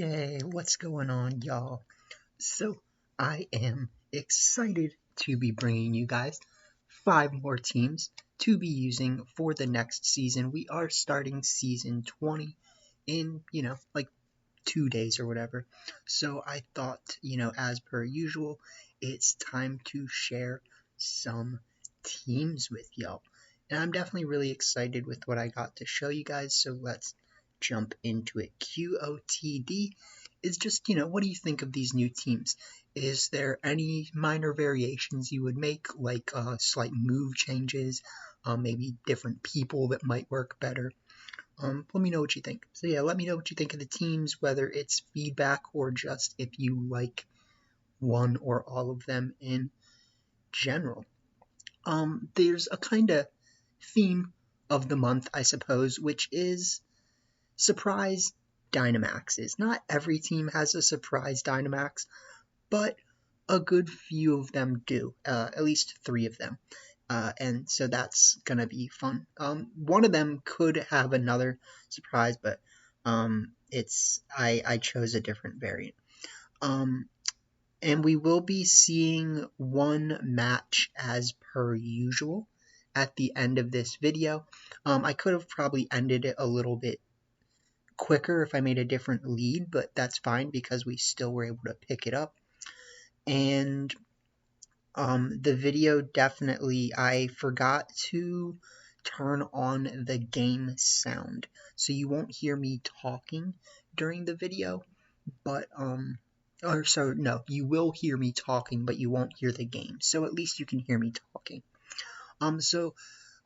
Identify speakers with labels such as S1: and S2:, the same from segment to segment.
S1: Yay, what's going on, y'all? So, I am excited to be bringing you guys 5 more teams to be using for the next season. We are starting season 20 in, like 2 days or whatever. So, I thought, as per usual, it's time to share some teams with y'all. And I'm definitely really excited with what I got to show you guys, so let's jump into it. QOTD is just, what do you think of these new teams? Is there any minor variations you would make, like slight move changes, maybe different people that might work better? Let me know what you think. So yeah, let me know what you think of the teams, whether it's feedback or just if you like one or all of them in general. There's a kind of theme of the month, I suppose, which is surprise Dynamaxes. Not every team has a surprise Dynamax, but a good few of them do, at least 3 of them. And so that's gonna be fun. One of them could have another surprise, but I chose a different variant. And we will be seeing one match as per usual at the end of this video. I could have probably ended it a little bit quicker if I made a different lead, but that's fine because we still were able to pick it up. And the video definitely, I forgot to turn on the game sound, so you won't hear me talking during the video, but you will hear me talking, but you won't hear the game, so at least you can hear me talking. So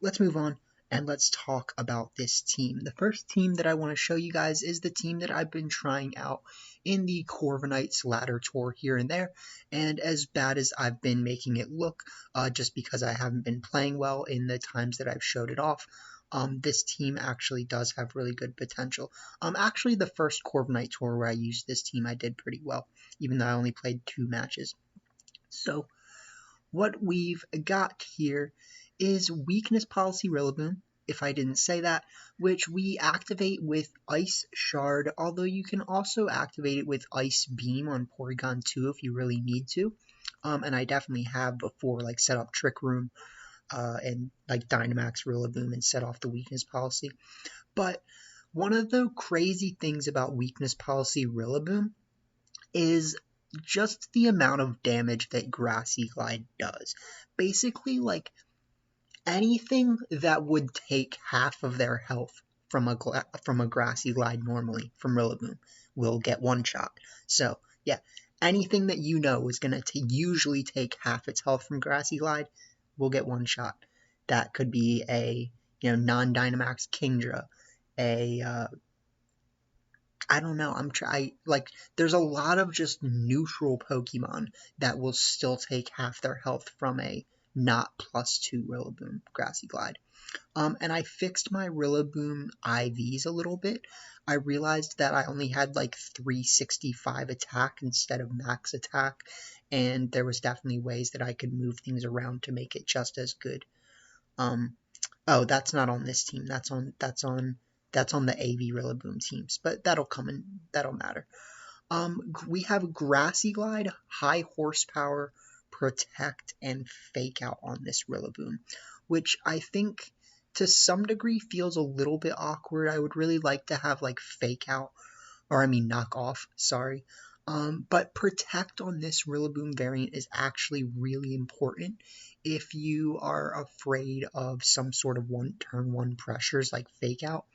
S1: let's move on and let's talk about this team. The first team that I want to show you guys is the team that I've been trying out in the Corviknights ladder tour here and there, and as bad as I've been making it look, just because I haven't been playing well in the times that I've showed it off, this team actually does have really good potential. Actually, the first Corviknight tour where I used this team, I did pretty well, even though I only played 2 matches. So, what we've got here is Weakness Policy Rillaboom, if I didn't say that, which we activate with Ice Shard, although you can also activate it with Ice Beam on Porygon 2 if you really need to. And I definitely have before, like set up Trick Room and like Dynamax Rillaboom and set off the Weakness Policy. But one of the crazy things about Weakness Policy Rillaboom is just the amount of damage that Grassy Glide does. Basically, like, anything that would take half of their health from a Grassy Glide normally, from Rillaboom, will get one shot. So, yeah, anything that you know is going to usually take half its health from Grassy Glide will get one shot. That could be a, non-Dynamax Kingdra, I don't know, there's a lot of just neutral Pokemon that will still take half their health from a not +2 Rillaboom Grassy Glide. And I fixed my Rillaboom IVs a little bit. I realized that I only had like 365 attack instead of max attack, and there was definitely ways that I could move things around to make it just as good. Oh, that's not on this team. That's on the AV Rillaboom teams, but that'll matter. We have Grassy Glide, High Horsepower, Protect, and Fake Out on this Rillaboom, which I think to some degree feels a little bit awkward. I would really like to have like Fake Out, Knock Off, sorry. But Protect on this Rillaboom variant is actually really important if you are afraid of some sort of turn one pressures like Fake Out,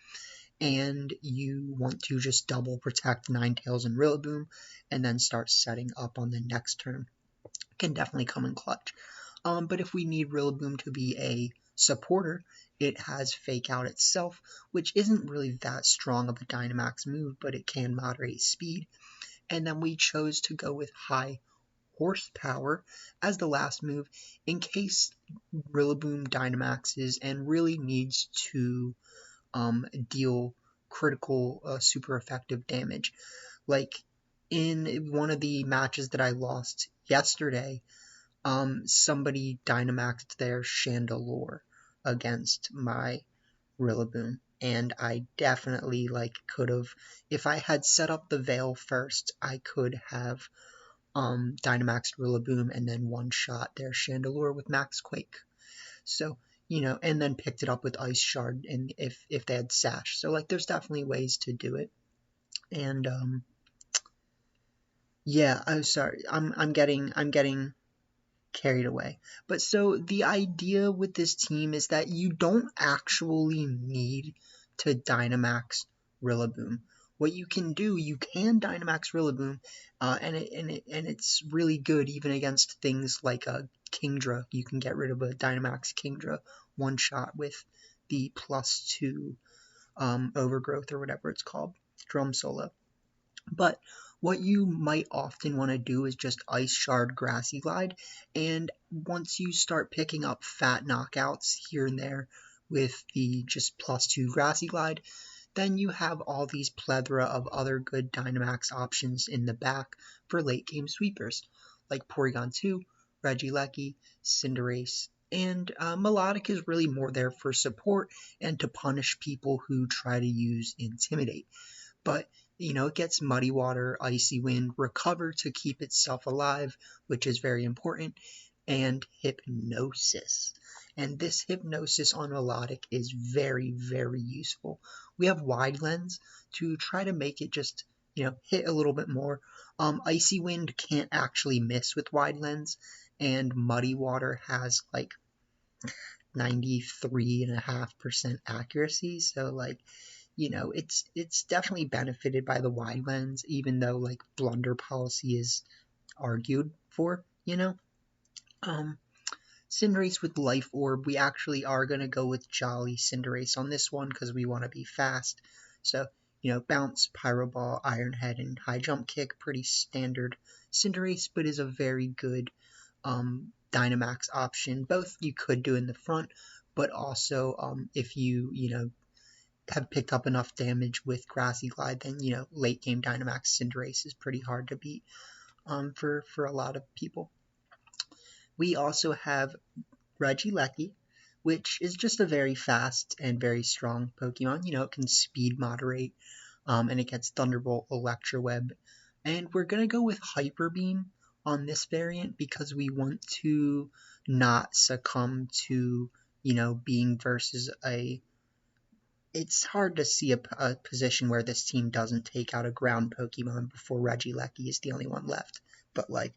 S1: and you want to just double protect Ninetales and Rillaboom and then start setting up on the next turn. Can definitely come in clutch. But if we need Rillaboom to be a supporter, it has Fake Out itself, which isn't really that strong of a Dynamax move, but it can moderate speed. And then we chose to go with High Horsepower as the last move in case Rillaboom Dynamaxes and really needs to deal critical, super effective damage. Like in one of the matches that I lost yesterday, somebody Dynamaxed their Chandelure against my Rillaboom, and I definitely like could have, if I had set up the Veil first, I could have Dynamaxed Rillaboom and then one-shot their Chandelure with Max Quake. So, you know, and then picked it up with Ice Shard and if they had Sash. So like there's definitely ways to do it. And yeah, I'm sorry. I'm getting carried away. But so the idea with this team is that you don't actually need to Dynamax Rillaboom. What you can do, you can Dynamax Rillaboom, and it's really good even against things like a Kingdra. You can get rid of a Dynamax Kingdra one shot with the +2 Overgrowth or whatever it's called, Drum Solo. But what you might often want to do is just Ice Shard Grassy Glide, and once you start picking up fat knockouts here and there with the just +2 Grassy Glide, then you have all these plethora of other good Dynamax options in the back for late game sweepers, like Porygon 2, Regieleki, Cinderace, and Milotic is really more there for support and to punish people who try to use Intimidate. But, you know, it gets Muddy Water, Icy Wind, Recover to keep itself alive, which is very important, and Hypnosis. And this Hypnosis on Milotic is very, very useful. We have Wide Lens to try to make it just, you know, hit a little bit more. Icy Wind can't actually miss with Wide Lens, and Muddy Water has like 93.5% accuracy, so like, you know, it's definitely benefited by the Wide Lens, even though like Blunder Policy is argued for, you know. Cinderace with Life Orb, we actually are going to go with Jolly Cinderace on this one because we want to be fast. So, you know, Bounce, Pyro Ball, Iron Head, and High Jump Kick, pretty standard Cinderace, but is a very good Dynamax option. Both you could do in the front, but also if you know, have picked up enough damage with Grassy Glide, then, you know, late game Dynamax Cinderace is pretty hard to beat for a lot of people. We also have Regieleki, which is just a very fast and very strong Pokemon. You know, it can speed moderate, and it gets Thunderbolt, Electro Web. And we're going to go with Hyper Beam on this variant because we want to not succumb to, you know, being versus a... It's hard to see a position where this team doesn't take out a ground Pokemon before Regieleki is the only one left. But, like,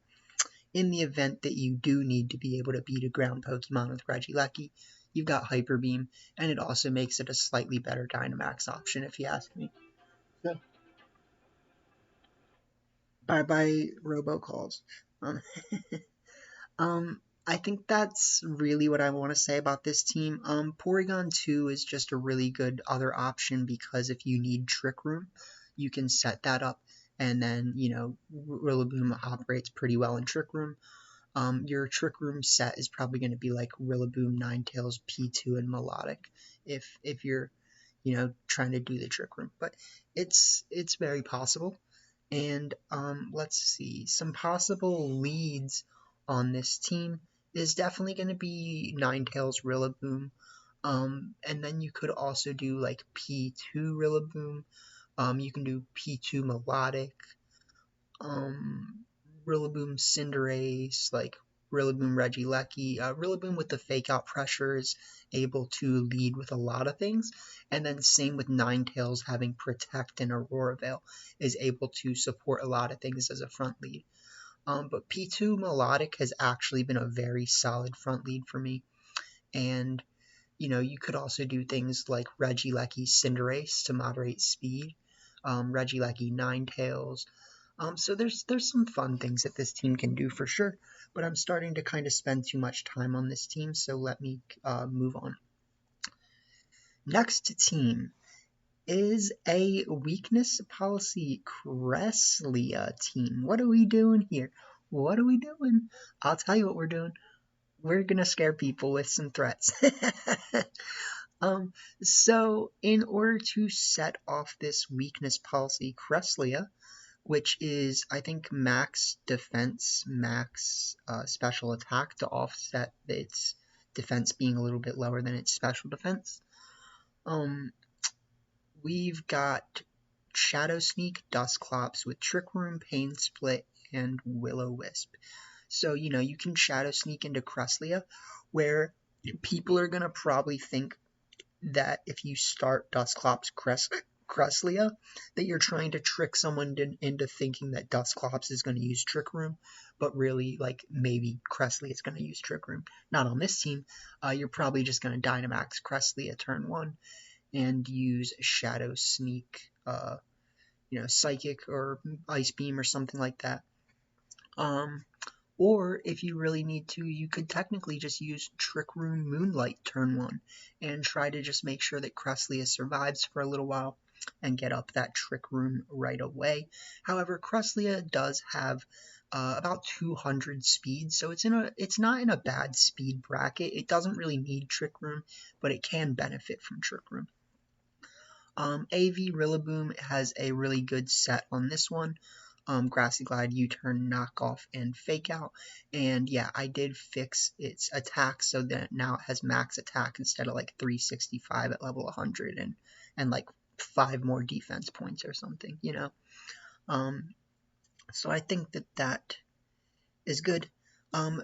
S1: in the event that you do need to be able to beat a ground Pokemon with Regieleki, you've got Hyper Beam, and it also makes it a slightly better Dynamax option, if you ask me. So, bye-bye robocalls. I think that's really what I want to say about this team. Porygon 2 is just a really good other option because if you need Trick Room, you can set that up, and then, you know, Rillaboom operates pretty well in Trick Room. Your Trick Room set is probably going to be like Rillaboom, Ninetales, P2, and Milotic if you're, you know, trying to do the Trick Room. But it's very possible. And let's see, some possible leads on this team is definitely going to be Ninetales, Rillaboom. And then you could also do like P2 Rillaboom. You can do P2 Milotic. Rillaboom Cinderace, like Rillaboom Regieleki. Rillaboom with the fake out pressure is able to lead with a lot of things, and then same with Ninetales having Protect and Aurora Veil is able to support a lot of things as a front lead. But P2 Milotic has actually been a very solid front lead for me, and you know, you could also do things like Regieleki Cinderace to moderate speed, Regieleki Ninetales. So there's some fun things that this team can do for sure, but I'm starting to kind of spend too much time on this team, so let me move on. Next team is a weakness policy Cresselia team. What are we doing here? What are we doing? I'll tell you what we're doing. We're gonna scare people with some threats. So in order to set off this weakness policy Cresselia, which is, I think, max defense, max special attack to offset its defense being a little bit lower than its special defense. we've got Shadow Sneak, Dusclops with Trick Room, Pain Split, and Will-O-Wisp. So, you can Shadow Sneak into Cresselia, where people are going to probably think that if you start Dusclops Cresselia, that you're trying to trick someone into thinking that Dusclops is going to use Trick Room, but really, like, maybe Cresselia is going to use Trick Room. Not on this team. You're probably just going to Dynamax Cresselia turn 1 and use Shadow Sneak, Psychic or Ice Beam or something like that. Or if you really need to, you could technically just use Trick Room Moonlight turn 1 and try to just make sure that Cresselia survives for a little while and get up that Trick Room right away. However, Cresselia does have about 200 speed, so it's not in a bad speed bracket. It doesn't really need Trick Room, but it can benefit from Trick Room. AV Rillaboom has a really good set on this one. Grassy Glide, U-Turn, Knockoff, and Fake Out. And yeah, I did fix its attack so that now it has max attack instead of like 365 at level 100 and like 5 more defense points or something, So I think that is good.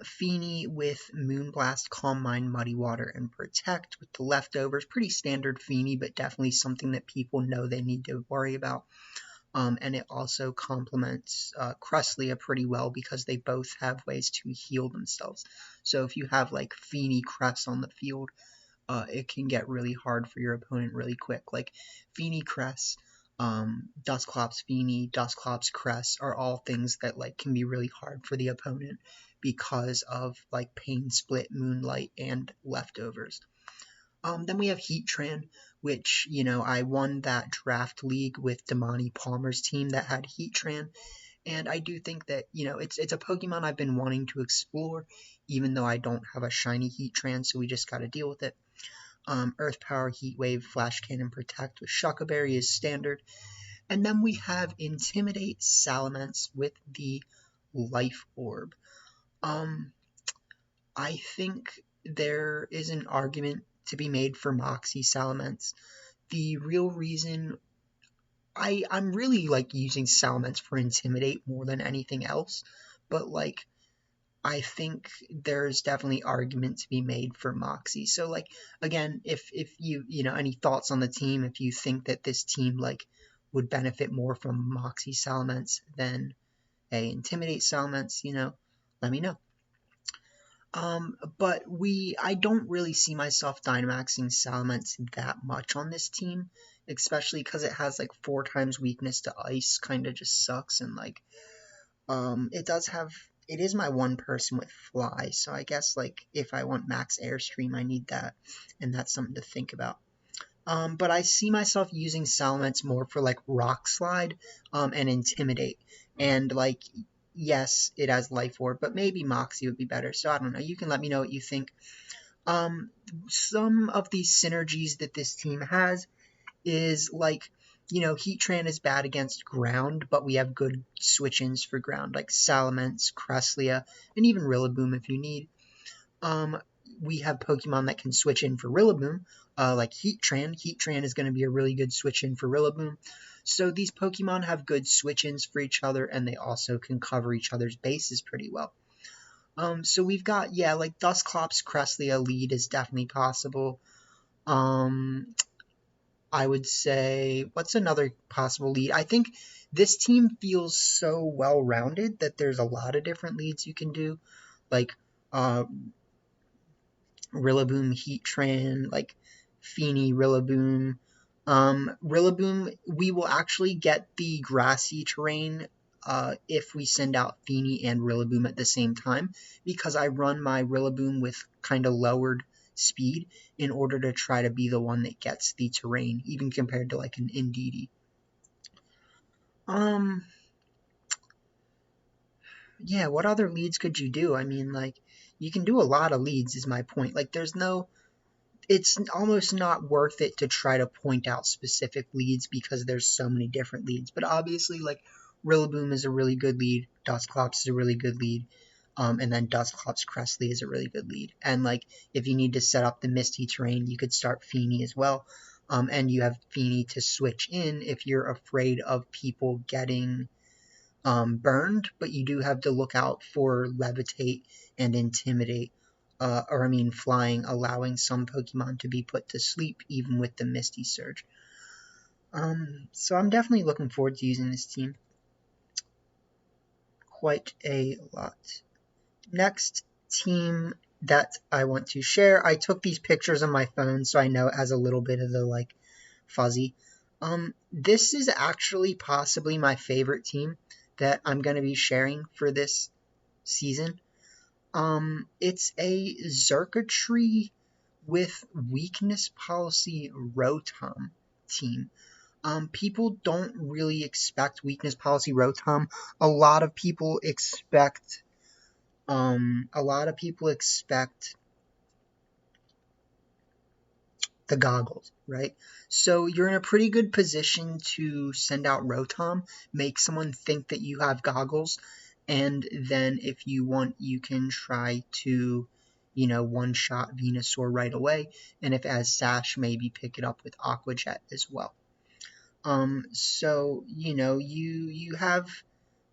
S1: Feeny with Moonblast, Calm Mind, Muddy Water, and Protect with the leftovers. Pretty standard Feeny, but definitely something that people know they need to worry about. And it also complements Cresselia pretty well because they both have ways to heal themselves. So if you have like Feeny Cress on the field, it can get really hard for your opponent really quick. Like Feeny Cress, Dusclops Feeny, Dusclops Cress are all things that like can be really hard for the opponent because of like Pain Split, Moonlight, and leftovers. Then we have Heatran, which, I won that draft league with Damani Palmer's team that had Heatran, and I do think that, it's a Pokemon I've been wanting to explore, even though I don't have a shiny Heatran, so we just gotta deal with it. Earth Power, Heat Wave, Flash Cannon, Protect with Shuca Berry is standard, and then we have Intimidate Salamence with the Life Orb. I think there is an argument to be made for Moxie Salamence. The real reason I'm really like using Salamence for Intimidate more than anything else, but like I think there's definitely argument to be made for Moxie. So like again, if you any thoughts on the team, if you think that this team like would benefit more from Moxie Salamence than a Intimidate Salamence, let me know. But I don't really see myself Dynamaxing Salamence that much on this team, especially because it has like 4 times weakness to Ice, kind of just sucks, and like, it is my one person with Fly, so I guess like if I want max Airstream, I need that, and that's something to think about. But I see myself using Salamence more for like Rock Slide, and Intimidate, and like, yes, it has Life Orb, but maybe Moxie would be better. So I don't know. You can let me know what you think. Some of these synergies that this team has is like, Heatran is bad against ground, but we have good switch-ins for ground, like Salamence, Cresselia, and even Rillaboom if you need. We have Pokemon that can switch in for Rillaboom, like Heatran. Heatran is going to be a really good switch-in for Rillaboom. So these Pokemon have good switch-ins for each other, and they also can cover each other's bases pretty well. So we've got, like Dusclops, Cresselia lead is definitely possible. I would say, what's another possible lead? I think this team feels so well-rounded that there's a lot of different leads you can do, like Rillaboom, Heatran, like Feeny, Rillaboom. Rillaboom, we will actually get the grassy terrain if we send out Feeny and Rillaboom at the same time, because I run my Rillaboom with kind of lowered speed in order to try to be the one that gets the terrain, even compared to like an Indeedee. Yeah, what other leads could you do? I mean, like, you can do a lot of leads is my point. Like, it's almost not worth it to try to point out specific leads because there's so many different leads. But obviously, like, Rillaboom is a really good lead, Dusclops is a really good lead, and then Dusclops Cresselia is a really good lead. And, like, if you need to set up the Misty terrain, you could start Feeny as well. and you have Feeny to switch in if you're afraid of people getting burned, but you do have to look out for Levitate and Intimidate, Flying, allowing some Pokemon to be put to sleep even with the Misty Surge. So I'm definitely looking forward to using this team quite a lot. Next team that I want to share, I took these pictures on my phone so I know it has a little bit of the fuzzy. This is actually possibly my favorite team that I'm going to be sharing for this season. It's a Xurkitree with Weakness Policy Rotom team. People don't really expect Weakness Policy Rotom. A lot of people expect the goggles, right? So you're in a pretty good position to send out Rotom, make someone think that you have goggles, and then if you want, you can try to, one-shot Venusaur right away, and if it has Sash, maybe pick it up with Aqua Jet as well. So, you have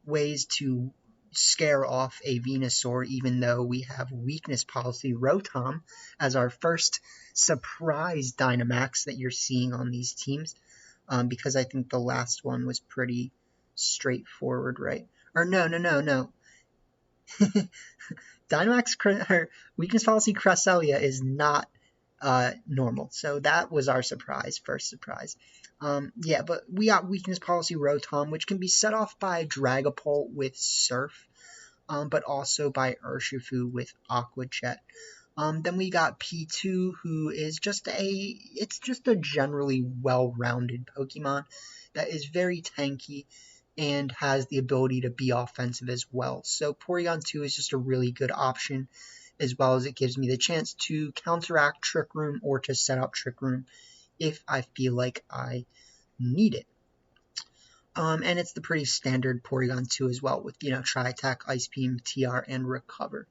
S1: ways to scare off a Venusaur, even though we have Weakness Policy Rotom as our first surprise Dynamax that you're seeing on these teams, because I think the last one was pretty straightforward, right? Or no. Dynamax or Weakness Policy Cresselia is not normal, so that was our first surprise. Yeah, but we got Weakness Policy Rotom, which can be set off by Dragapult with Surf, but also by Urshifu with Aqua Jet. Then we got P2, who is just a generally well-rounded Pokemon that is very tanky and has the ability to be offensive as well. So Porygon 2 is just a really good option, as well as it gives me the chance to counteract Trick Room or to set up Trick Room if I feel like I need it. And it's the pretty standard Porygon 2 as well, with, Tri-Attack, Ice Beam, TR, and Recover.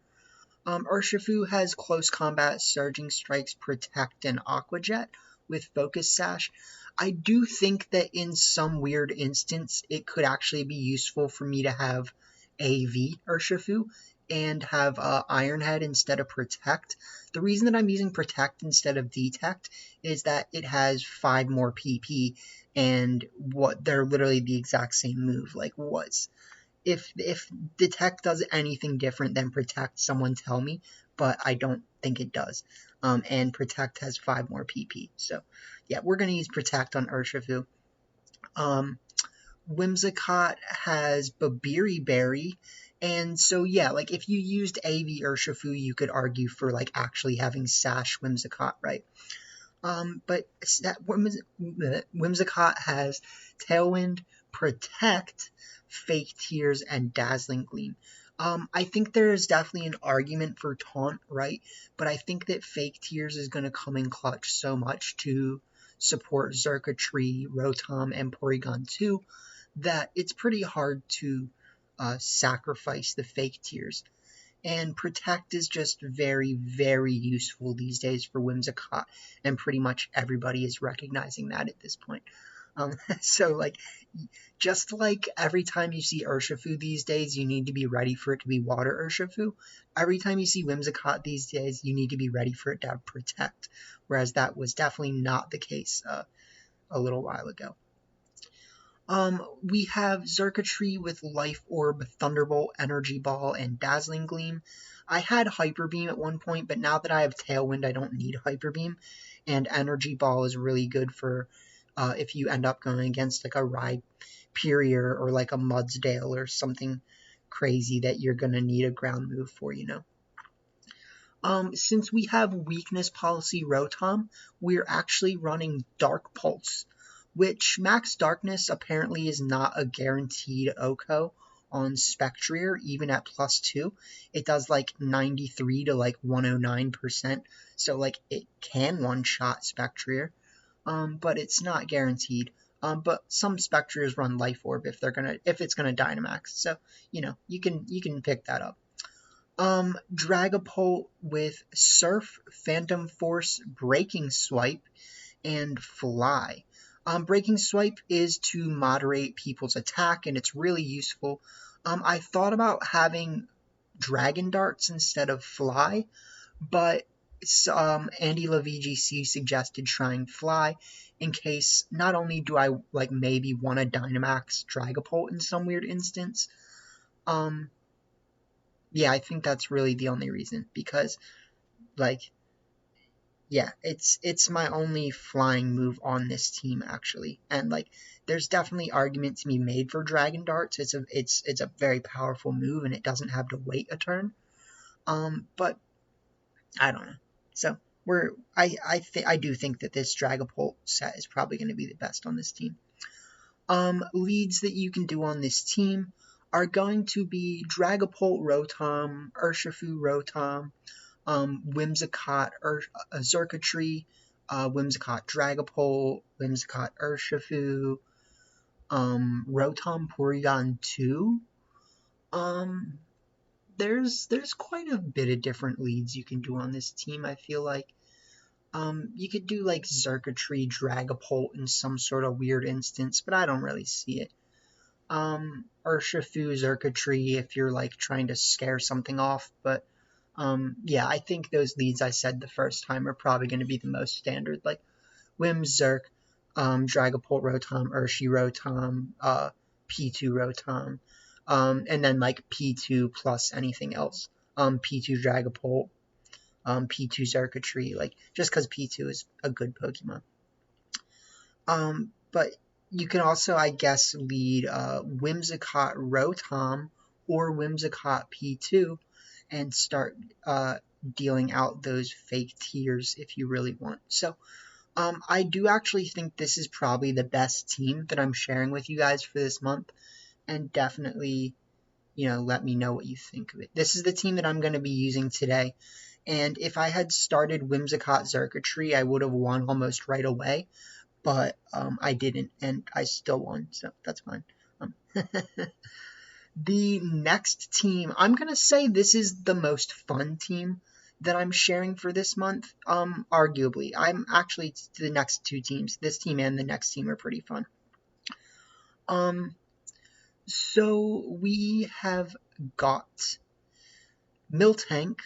S1: Urshifu has Close Combat, Surging Strikes, Protect, and Aqua Jet with Focus Sash. I do think that in some weird instance, it could actually be useful for me to have AV Urshifu and have Iron Head instead of Protect. The reason that I'm using Protect instead of Detect is that it has 5 more PP, and they're literally the exact same move. If Detect does anything different than Protect, someone tell me, but I don't think it does. And Protect has 5 more PP. So, yeah, we're going to use Protect on Urshifu. Whimsicott has Babiri Berry. And so, yeah, if you used AV Urshifu, you could argue for, actually having Sash Whimsicott, right? But Whimsicott has Tailwind, Protect, Fake Tears, and Dazzling Gleam. I think there is definitely an argument for Taunt, right? But I think that Fake Tears is going to come in clutch so much to support Xurkitree, Rotom, and Porygon 2 that it's pretty hard to sacrifice the Fake Tears. And Protect is just very, very useful these days for Whimsicott, and pretty much everybody is recognizing that at this point. So, just like every time you see Urshifu these days, you need to be ready for it to be Water Urshifu. Every time you see Whimsicott these days, you need to be ready for it to have Protect, whereas that was definitely not the case a little while ago. We have Xurkitree with Life Orb, Thunderbolt, Energy Ball, and Dazzling Gleam. I had Hyper Beam at one point, but now that I have Tailwind, I don't need Hyper Beam, and Energy Ball is really good for if you end up going against a Rhyperior or a Mudsdale or something crazy that you're going to need a ground move for, Since we have Weakness Policy Rotom, we're actually running Dark Pulse, which Max Darkness apparently is not a guaranteed OHKO on Spectrier, even at +2. It does 93 to 109%, so it can one-shot Spectrier. But it's not guaranteed. But some Spectriers run Life Orb if it's gonna Dynamax. So you can pick that up. Dragapult with Surf, Phantom Force, Breaking Swipe, and Fly. Breaking Swipe is to moderate people's attack, and it's really useful. I thought about having Dragon Darts instead of Fly, but Andy VGC suggested trying Fly in case not only do I like maybe want a Dynamax Dragapult in some weird instance. Yeah, I think that's really the only reason, because like, yeah, it's my only flying move on this team actually, and like there's definitely argument to be made for Dragon Darts. It's a very powerful move, and it doesn't have to wait a turn. But I don't know. So I do think that this Dragapult set is probably going to be the best on this team. Leads that you can do on this team are going to be Dragapult Rotom, Urshifu Rotom, Whimsicott Xurkitree, Whimsicott Dragapult, Whimsicott Urshifu, Rotom Porygon 2. There's quite a bit of different leads you can do on this team, I feel like. You could do like Xurkitree, Dragapult in some sort of weird instance, but I don't really see it. Urshifu, Xurkitree if you're like trying to scare something off, but yeah, I think those leads I said the first time are probably going to be the most standard, like Whimzurk, Dragapult Rotom, Urshi Rotom, P2 Rotom, and then like P2 plus anything else, P2 Dragapult, P2 Xurkitree, like just because P2 is a good Pokemon. But you can also, I guess, lead Whimsicott Rotom or Whimsicott P2 and start dealing out those fake tiers if you really want. So I do actually think this is probably the best team that I'm sharing with you guys for this month, and definitely, you know, let me know what you think of it. This is the team that I'm going to be using today, and if I had started Whimsicott Xurkitree, I would have won almost right away, but I didn't, and I still won, so that's fine. The next team, I'm going to say this is the most fun team that I'm sharing for this month, arguably. I'm actually, the next two teams, this team and the next team are pretty fun. So we have got Miltank.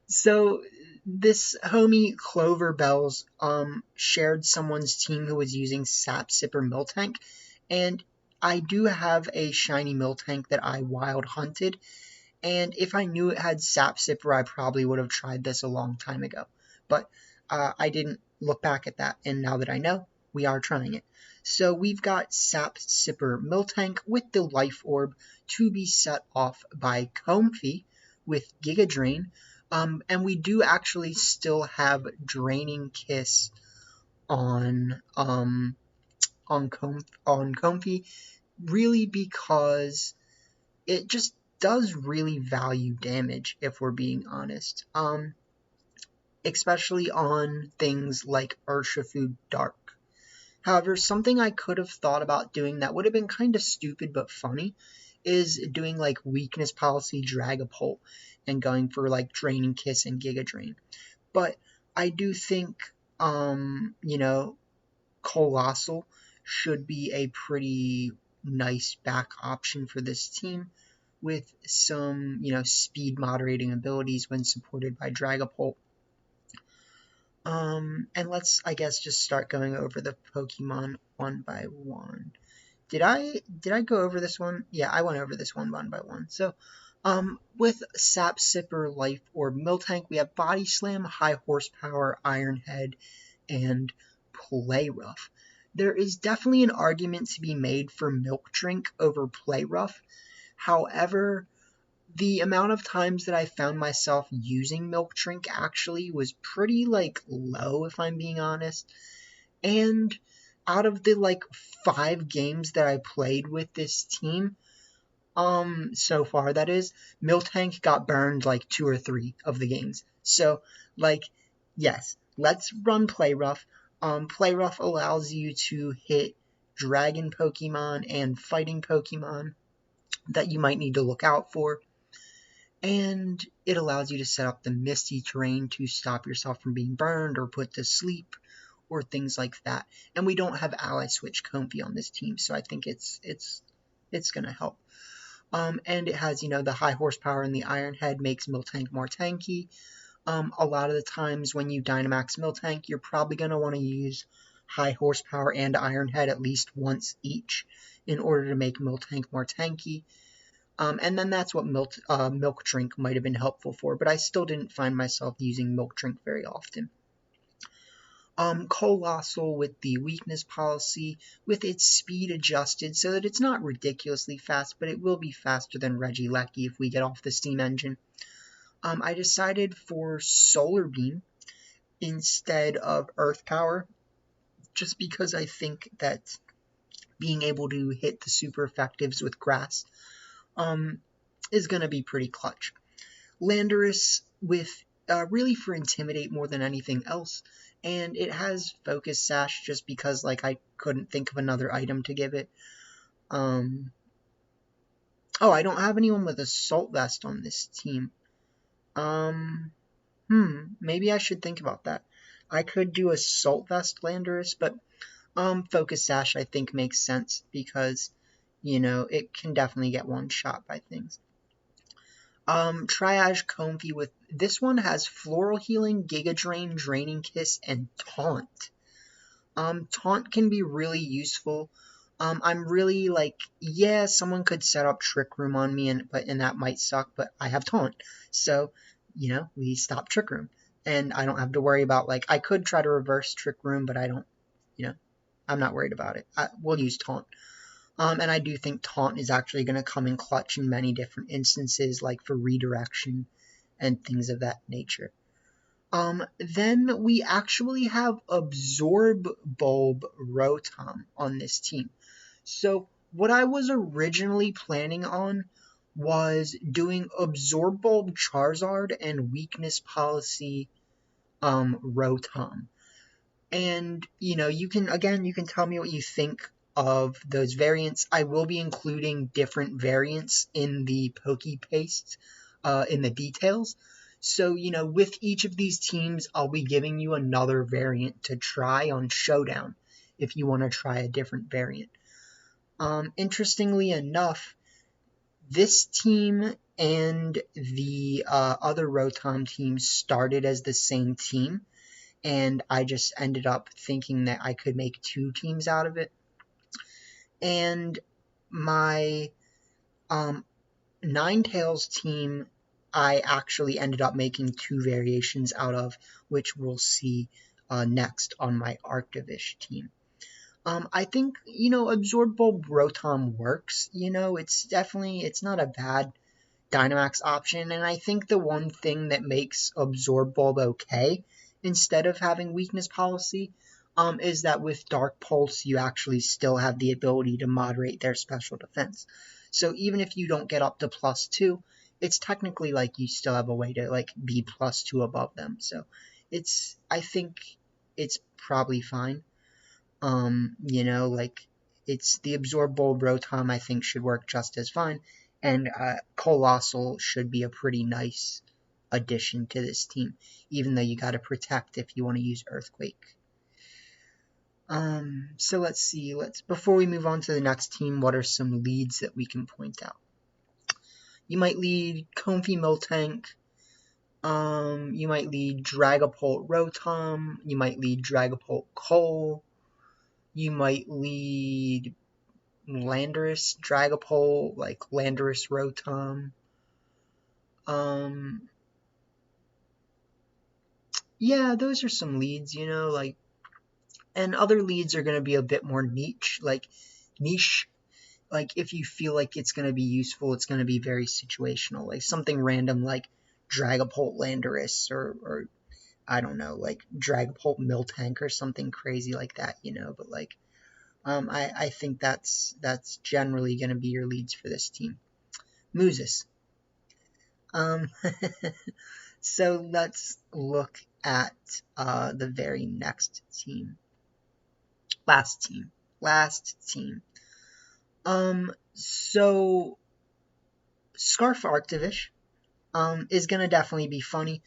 S1: So this homie Clover Bells shared someone's team who was using Sap Sipper Miltank, and I do have a shiny Miltank that I wild hunted, and if I knew it had Sap Sipper, I probably would have tried this a long time ago, but I didn't look back at that, and now that I know, we are trying it. So we've got Sap Sipper Miltank with the Life Orb to be set off by Comfey with Giga Drain, and we do actually still have Draining Kiss on Comfey, really because it just does really value damage, if we're being honest. Especially on things like Urshifu Dark. However, something I could have thought about doing that would have been kind of stupid but funny is doing like Weakness Policy Dragapult and going for like Draining Kiss and Giga Drain. But I do think, you know, Colossal should be a pretty nice back option for this team with some, you know, speed moderating abilities when supported by Dragapult. And let's, I guess, just start going over the Pokemon one by one. Did I go over this one? Yeah, I went over this one by one. So, with Sap Sipper, Life Orb, Miltank, we have Body Slam, High Horsepower, Iron Head, and Play Rough. There is definitely an argument to be made for Milk Drink over Play Rough. However, the amount of times that I found myself using Milk Drink actually was pretty, like, low, if I'm being honest. And out of the, like, 5 games that I played with this team, so far, that is, Miltank got burned, like, 2 or 3 of the games. So, like, yes, let's run Play Rough. Play Rough allows you to hit Dragon Pokemon and Fighting Pokemon that you might need to look out for. and it allows you to set up the misty terrain to stop yourself from being burned or put to sleep or things like that. And we don't have ally switch Comfy on this team, so I think it's gonna help. And it has, the high horsepower in the Iron Head makes Miltank more tanky. A lot of the times when you Dynamax Miltank, you're probably going to want to use high horsepower and Iron Head at least once each in order to make Miltank more tanky. And then that's what Milk Drink might have been helpful for, but I still didn't find myself using Milk Drink very often. Colossal with the weakness policy, with its speed adjusted so that it's not ridiculously fast, but it will be faster than Regieleki if we get off the steam engine. I decided for Solar Beam instead of Earth Power, just because I think that being able to hit the super effectives with Grass is going to be pretty clutch. Landorus with really for Intimidate more than anything else, and it has Focus Sash just because I couldn't think of another item to give it. Oh, I don't have anyone with Assault Vest on this team. Maybe I should think about that. I could do Assault Vest Landorus, but Focus Sash I think makes sense because, it can definitely get one shot by things. Triage Comfy with this one has Floral Healing, Giga Drain, Draining Kiss, and Taunt. Taunt can be really useful. I'm really yeah, someone could set up Trick Room on me, and that might suck, but I have Taunt, so we stop Trick Room, and I don't have to worry about I could try to reverse Trick Room, but I don't, I'm not worried about it. We'll use Taunt. And I do think Taunt is actually going to come in clutch in many different instances, like for redirection and things of that nature. Then we actually have Absorb Bulb Rotom on this team. So what I was originally planning on was doing Absorb Bulb Charizard and Weakness Policy Rotom. And, you can tell me what you think of those variants. I will be including different variants in the PokePaste, in the details. So, with each of these teams, I'll be giving you another variant to try on Showdown if you want to try a different variant. Interestingly enough, this team and the other Rotom team started as the same team, and I just ended up thinking that I could make two teams out of it. And my Ninetales team, I actually ended up making two variations out of, which we'll see next on my Arctivish team. I think, Absorb Bulb Rotom works. It's not a bad Dynamax option, and I think the one thing that makes Absorb Bulb okay, instead of having Weakness Policy, is that with Dark Pulse, you actually still have the ability to moderate their special defense. So even if you don't get up to +2, it's technically you still have a way to be +2 above them. So I think it's probably fine. It's the Absorb Bulb Rotom I think should work just as fine, and Colossal should be a pretty nice addition to this team, even though you gotta protect if you want to use Earthquake. So let's see, before we move on to the next team, what are some leads that we can point out? You might lead Comfy Miltank, you might lead Dragapult Rotom, you might lead Dragapult Cole, you might lead Landorus Dragapult, Landorus Rotom. Yeah, those are some leads, and other leads are going to be a bit more niche, if you feel like it's going to be useful, it's going to be very situational, something random like Dragapult Landorus, or I don't know, Dragapult Miltank or something crazy like that, but I think that's generally going to be your leads for this team. Muses. So let's look at the very next team. Last team. So Scarf Arctivish is going to definitely be funny.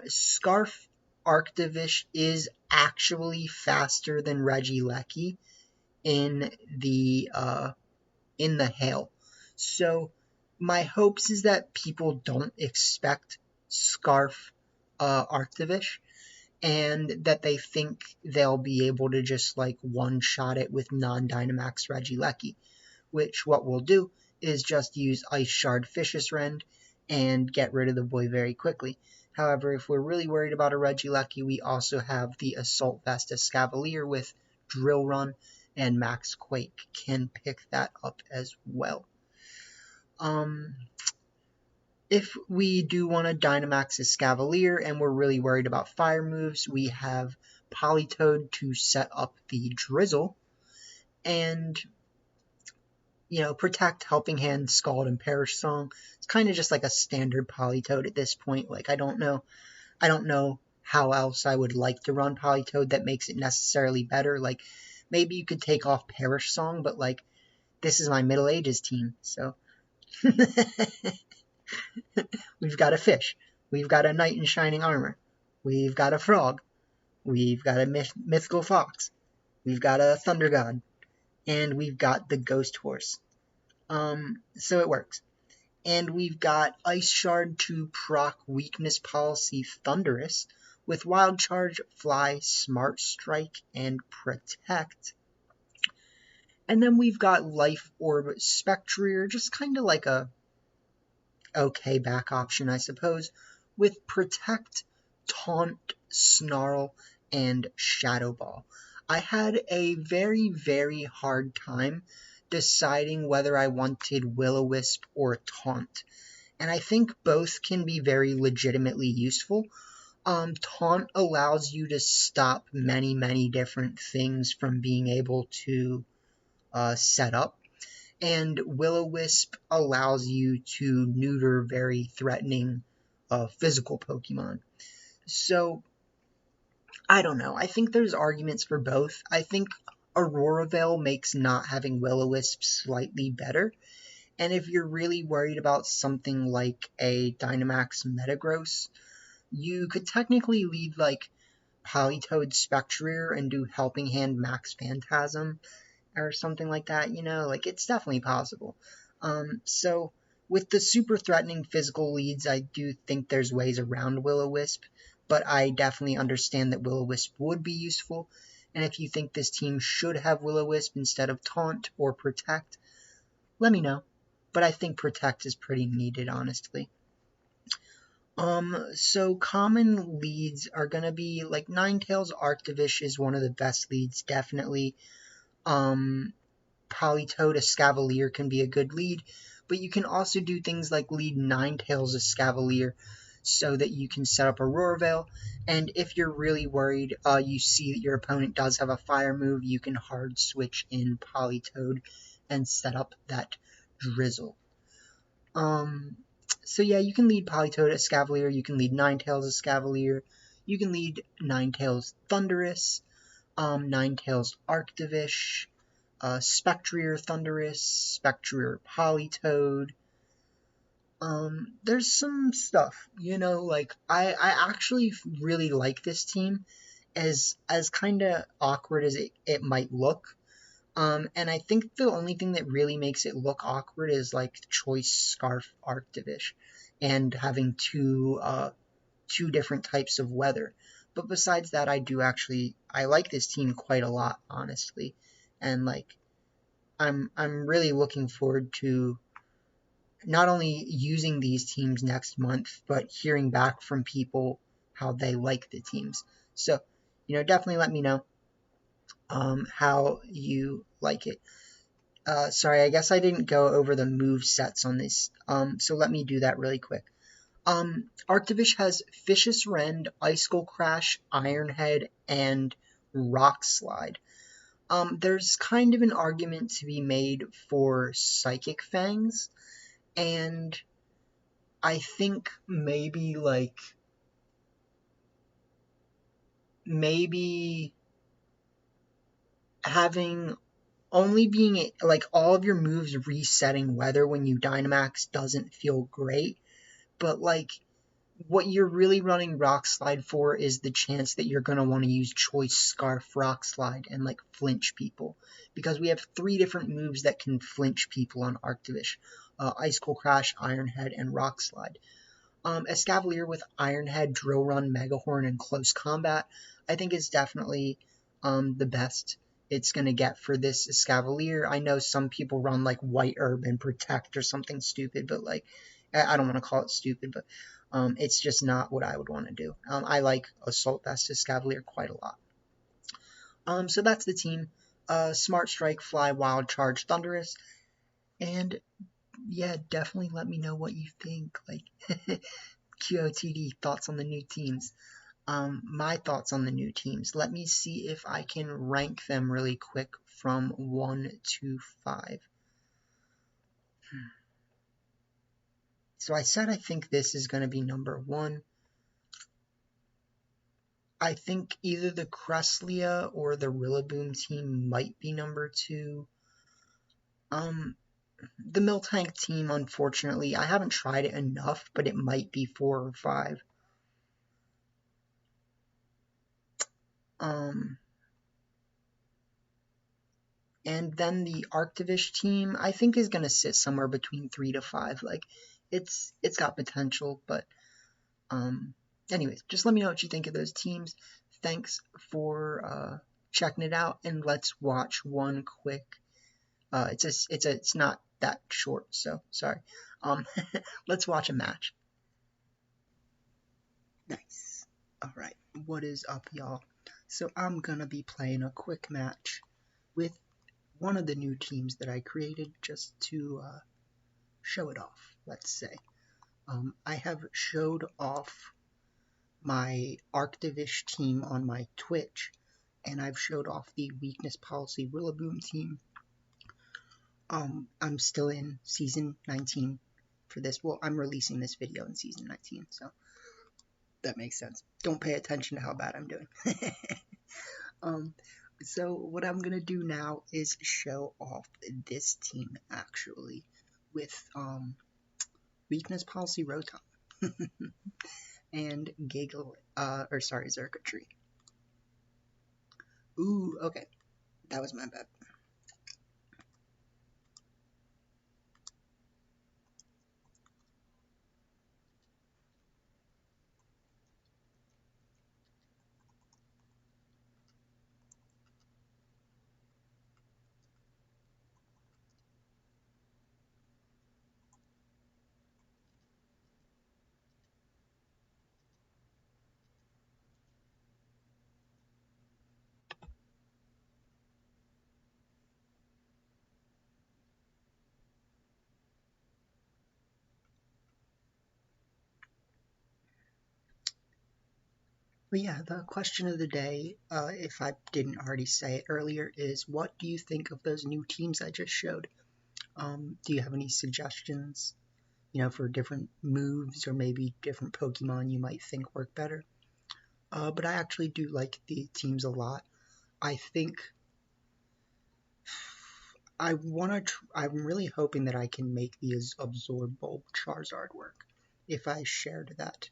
S1: Scarf Arctivish is actually faster than Regieleki in the hail. So my hopes is that people don't expect Scarf Arctivish, and that they think they'll be able to just like one-shot it with non-Dynamax Regieleki, which what we'll do is just use Ice Shard Fishious Rend and get rid of the boy very quickly. However, if we're really worried about a Regieleki, we also have the Assault Vest Escavalier with Drill Run, and Max Quake can pick that up as well. If we do want to Dynamax Escavalier and we're really worried about fire moves, we have Politoed to set up the Drizzle, and Protect, Helping Hand, Scald, and Perish Song. It's kind of just like a standard Politoed at this point. Like I don't know how else I would like to run Politoed that makes it necessarily better. Like maybe you could take off Perish Song, but like this is my Middle Ages team, so we've got a fish, we've got a knight in shining armor, we've got a frog, we've got a mythical fox, we've got a thunder god, and we've got the ghost horse. So it works. And we've got Ice Shard to proc Weakness Policy Thunderous with Wild Charge, Fly, Smart Strike, and Protect. And then we've got Life Orb Spectrier, just kind of like a okay back option, I suppose, with Protect, Taunt, Snarl, and Shadow Ball. I had a very, very hard time deciding whether I wanted Will-O-Wisp or Taunt, and I think both can be very legitimately useful. Taunt allows you to stop many, many different things from being able to set up, and Will-O-Wisp allows you to neuter very threatening physical Pokemon. So, I don't know. I think there's arguments for both. I think Aurora Veil makes not having Will-O-Wisp slightly better, and if you're really worried about something like a Dynamax Metagross, you could technically lead like Politoed Spectrier and do Helping Hand Max Phantasm, or something like that, like it's definitely possible. So with the super threatening physical leads, I do think there's ways around Will-O-Wisp, but I definitely understand that Will-O-Wisp would be useful, and if you think this team should have Will-O-Wisp instead of Taunt or Protect, let me know, but I think Protect is pretty needed, honestly. So common leads are gonna be like Ninetales Arctivish is one of the best leads, definitely. Politoed Escavalier can be a good lead, but you can also do things like lead Ninetales Escavalier so that you can set up Aurora Veil, and if you're really worried, you see that your opponent does have a fire move, you can hard switch in Politoed and set up that Drizzle. So yeah, you can lead Politoed Escavalier, you can lead Ninetales Escavalier, you can lead Ninetales Thunderous, Ninetales Arctivish, Spectrier Thunderous, Spectrier Politoed. There's some stuff, like I actually really like this team, as kind of awkward as it might look. And I think the only thing that really makes it look awkward is like Choice Scarf Arctivish and having two different types of weather. But besides that, I like this team quite a lot, honestly. And like I'm really looking forward to not only using these teams next month, but hearing back from people how they like the teams. So, definitely let me know how you like it. Sorry, I guess I didn't go over the move sets on this, so let me do that really quick. Arctivish has Fishious Rend, Icicle Crash, Iron Head, and Rock Slide. There's kind of an argument to be made for Psychic Fangs, and I think maybe having only being like all of your moves resetting weather when you Dynamax doesn't feel great, but like what you're really running Rock Slide for is the chance that you're going to want to use Choice Scarf, Rock Slide, and like flinch people. Because we have 3 different moves that can flinch people on Arctivish. Ice Cold Crash, Iron Head, and Rock Slide. Escavalier with Iron Head, Drill Run, Mega Horn, and Close Combat, I think is definitely the best it's going to get for this Escavalier. I know some people run like White Herb and Protect or something stupid, but like, I don't want to call it stupid, but it's just not what I would want to do. I like Assault Vest Escavalier quite a lot. So that's the team. Smart Strike, Fly, Wild Charge, Thunderous, and yeah, definitely let me know what you think. Like, QOTD, thoughts on the new teams. My thoughts on the new teams. Let me see if I can rank them really quick from 1 to 5. So I said I think this is going to be number 1. I think either the Cresselia or the Rillaboom team might be number 2. The Miltank team, unfortunately, I haven't tried it enough, but it might be 4 or 5. And then the Arctivish team, I think, is going to sit somewhere between 3 to 5. Like, it's got potential, but anyways, just let me know what you think of those teams. Thanks for checking it out, and let's watch one quick. It's not that short, so sorry. Let's watch a match. Nice. All right, what is up, y'all? So I'm gonna be playing a quick match with one of the new teams that I created just to show it off, let's say. I have showed off my Arctivish team on my Twitch, and I've showed off the Weakness Policy Rillaboom team. I'm still in Season 19 for this. Well, I'm releasing this video in Season 19, so that makes sense. Don't pay attention to how bad I'm doing. So what I'm going to do now is show off this team, actually, with Weakness Policy Rotom and Circuitry. Ooh, okay. That was my bad. But yeah, the question of the day, if I didn't already say it earlier, is what do you think of those new teams I just showed? Do you have any suggestions, for different moves or maybe different Pokemon you might think work better? But I actually do like the teams a lot. I think I'm really hoping that I can make the Absorb Bulb Charizard work if I shared that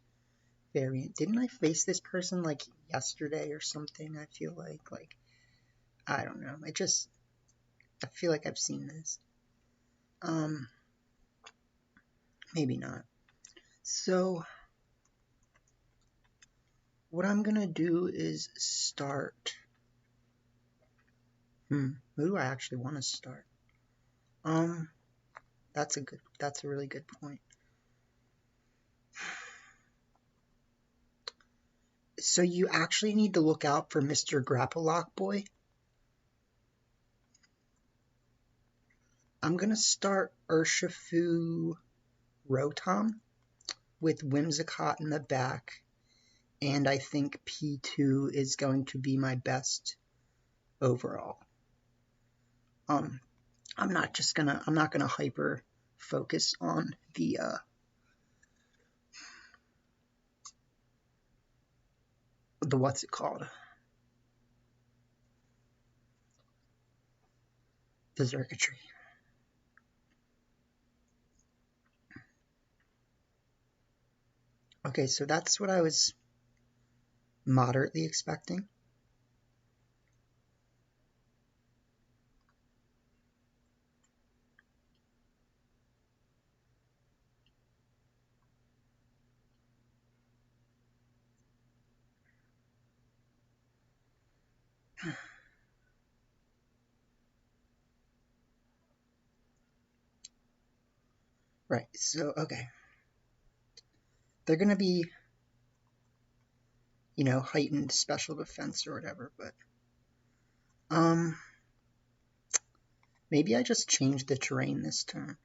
S1: variant. Didn't I face this person like yesterday or something? I feel like I don't know. I feel like I've seen this. Maybe not. So what I'm gonna do is start. Who do I actually want to start? That's a really good point. So you actually need to look out for Mr. Grapple-Lock Boy. I'm gonna start Urshifu Rotom with Whimsicott in the back, and I think P2 is going to be my best overall. I'm not gonna hyper focus on the what's it called? The circuitry. Okay, so that's what I was moderately expecting. Right, so, okay. They're going to be, you know, heightened special defense or whatever, but, maybe I just change the terrain this turn.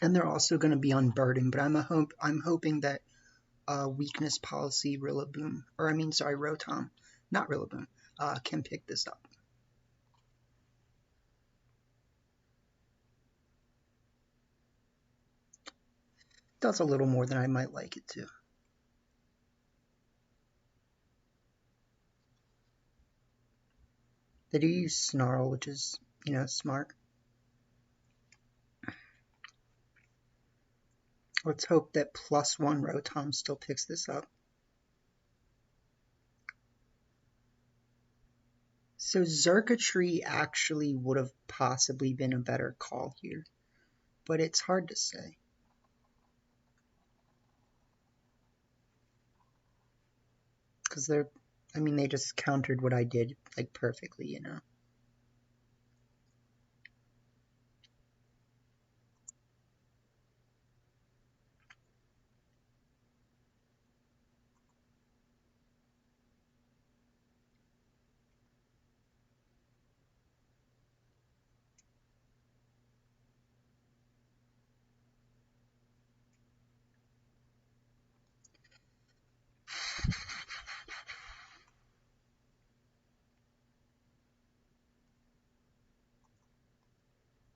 S1: And they're also going to be on burden, but I'm hoping that weakness policy Rillaboom, or I mean, sorry, Rotom, not Rillaboom, can pick this up. Does a little more than I might like it to. They do use Snarl, which is, you know, smart. Let's hope that +1 Rotom still picks this up. So Xurkitree actually would have possibly been a better call here, but it's hard to say. Because they just countered what I did, like, perfectly, you know.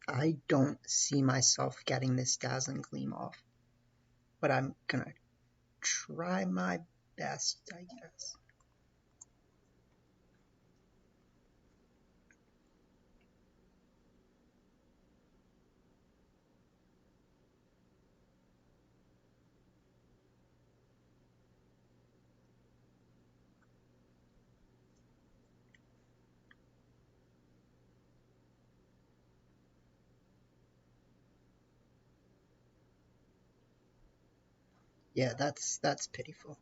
S1: I don't see myself getting this Dazzling Gleam off, but I'm gonna try my best, I guess. Yeah, that's pitiful.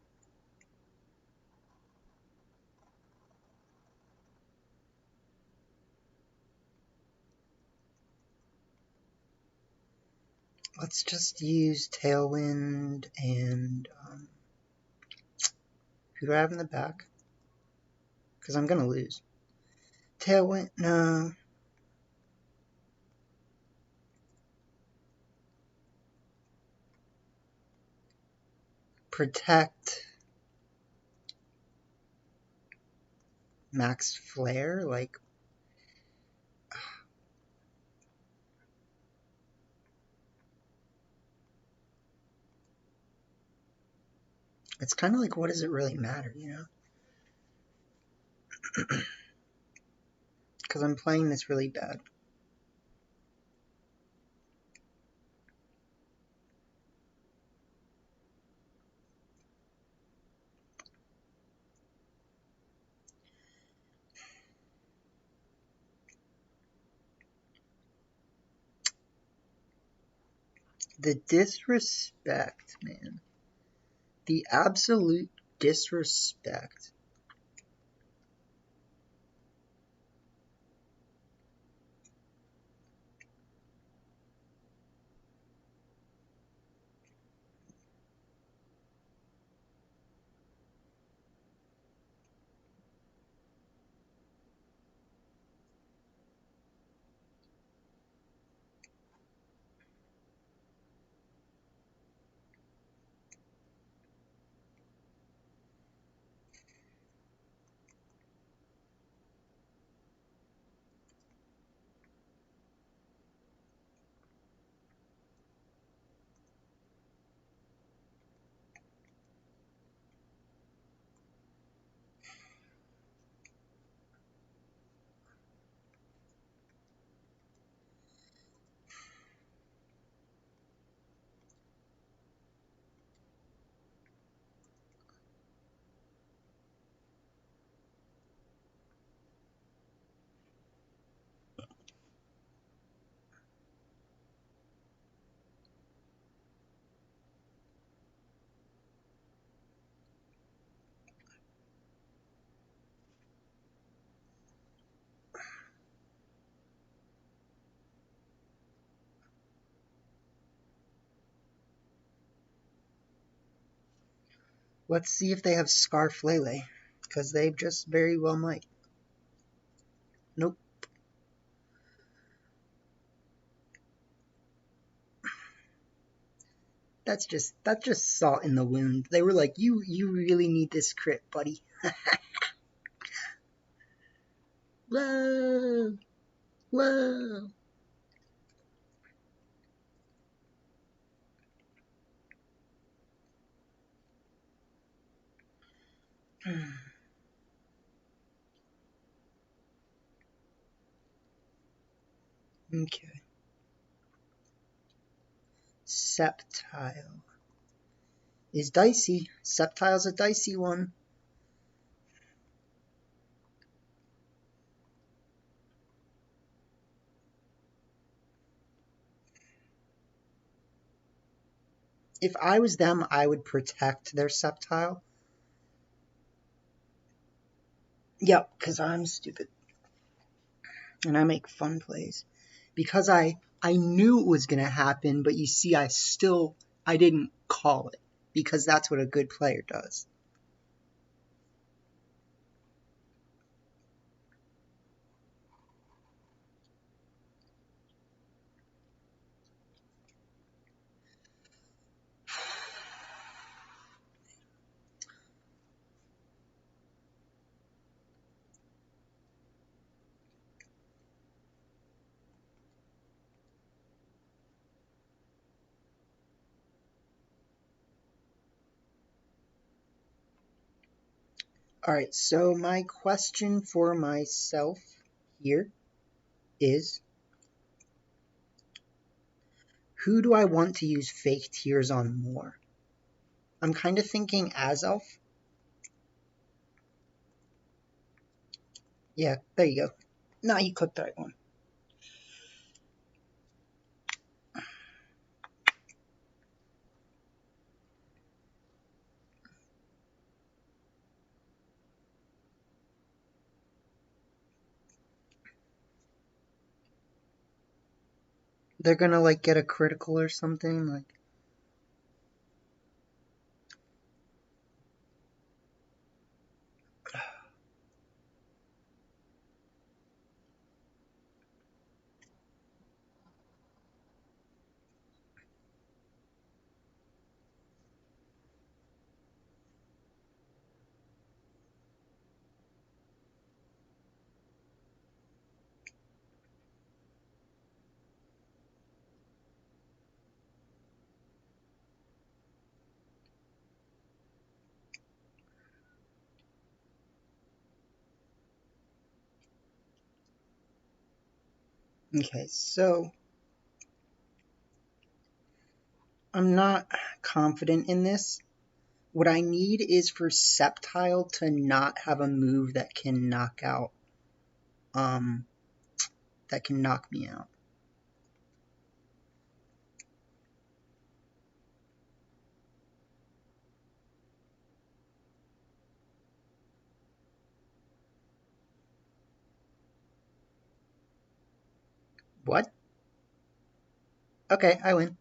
S1: Let's just use Tailwind and who do I have in the back? Because I'm gonna lose. Tailwind, no. Protect. Max Flare, like. It's kind of like, what does it really matter, you know? Because I'm playing this really bad. The disrespect, man. The absolute disrespect. Let's see if they have Scarflele, because they just very well might. Nope. That's just salt in the wound. They were like, you really need this crit, buddy. Whoa! Whoa! Okay. Sceptile is dicey. Sceptile's a dicey one. If I was them, I would protect their Sceptile. Yep, because I'm stupid. And I make fun plays. Because I knew it was going to happen, but you see, I didn't call it. Because that's what a good player does. Alright, so my question for myself here is, who do I want to use fake tears on more? I'm kind of thinking Azelf. Yeah, there you go. No, you clicked the right one. They're gonna, like, get a critical or something, like... Okay, so... I'm not confident in this. What I need is for Sceptile to not have a move that can knock out, that can knock me out. What? Okay, I win.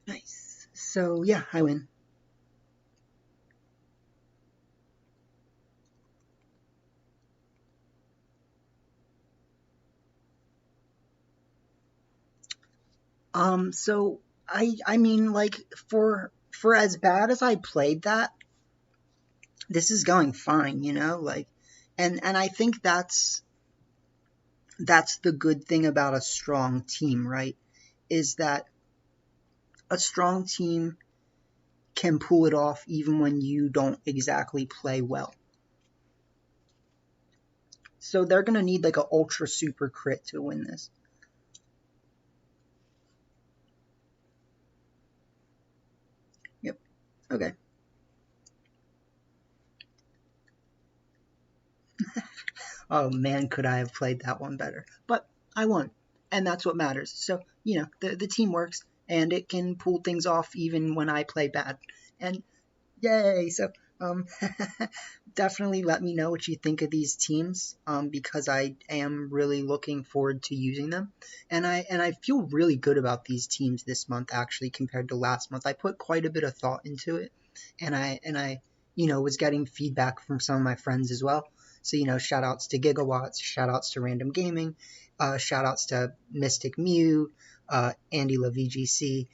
S1: Nice. So, yeah, I win. So, I mean, like, for as bad as I played that, this is going fine, you know? Like, and I think that's that's the good thing about a strong team, right? Is that a strong team can pull it off even when you don't exactly play well. So they're going to need like an ultra super crit to win this. Yep. Okay. Oh man, could I have played that one better? But I won, and that's what matters. So, you know, the team works, and it can pull things off even when I play bad. And yay! So, um, definitely let me know what you think of these teams, because I am really looking forward to using them, and I feel really good about these teams this month actually compared to last month. I put quite a bit of thought into it, and I you know was getting feedback from some of my friends as well. So you know, shout outs to Gigawatts, shout outs to Random Gaming, shout outs to Mystic Mew, Andy La VGC,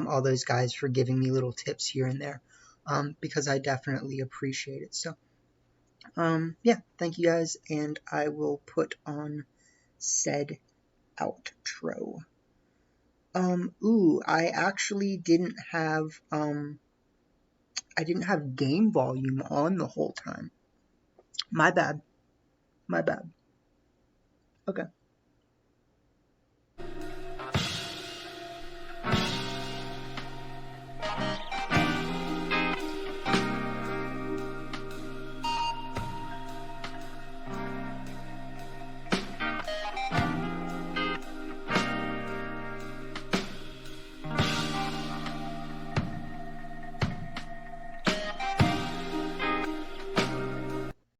S1: all those guys for giving me little tips here and there. Because I definitely appreciate it. So, yeah, thank you guys, and I will put on said outro. I actually didn't have, I didn't have game volume on the whole time. My bad. My bad. Okay.